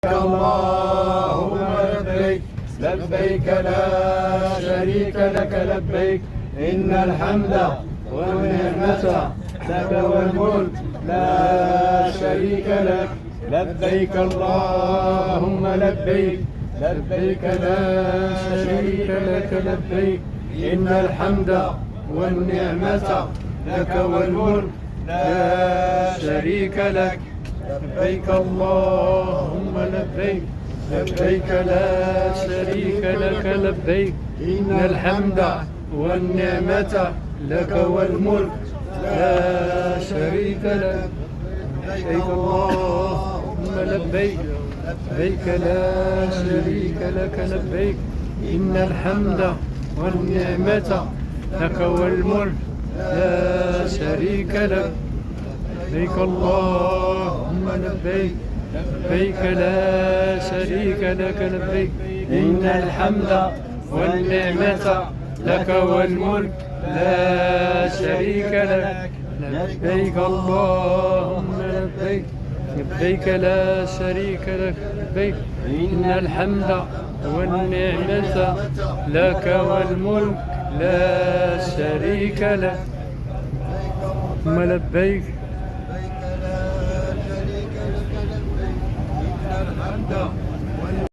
اللهم لبيك لبيك لا شريك لك لبيك إن الحمد والنعمة لك والملك لا شريك لك لبيك اللهم لبيك لبيك لا شريك لك لبيك إن الحمد والنعمة لك والملك لا شريك لك لبيك اللهم لبيك لبيك لا شريك لك لبيك إن الحمد والنعمة لك والملك لا شريك لك لبيك اللهم لبيك لبيك لا شريك لك لبيك إن الحمد والنعمة لك والملك لا شريك لك لبيك اللهم لبيك لبيك لا شريك لك لبيك إن الحمد والنعمة لك والملك لا شريك لك لبيك اللهم لبيك لبيك لا شريك لك لبيك إن الحمد والنعمة لك والملك لا شريك لك ثم لبيك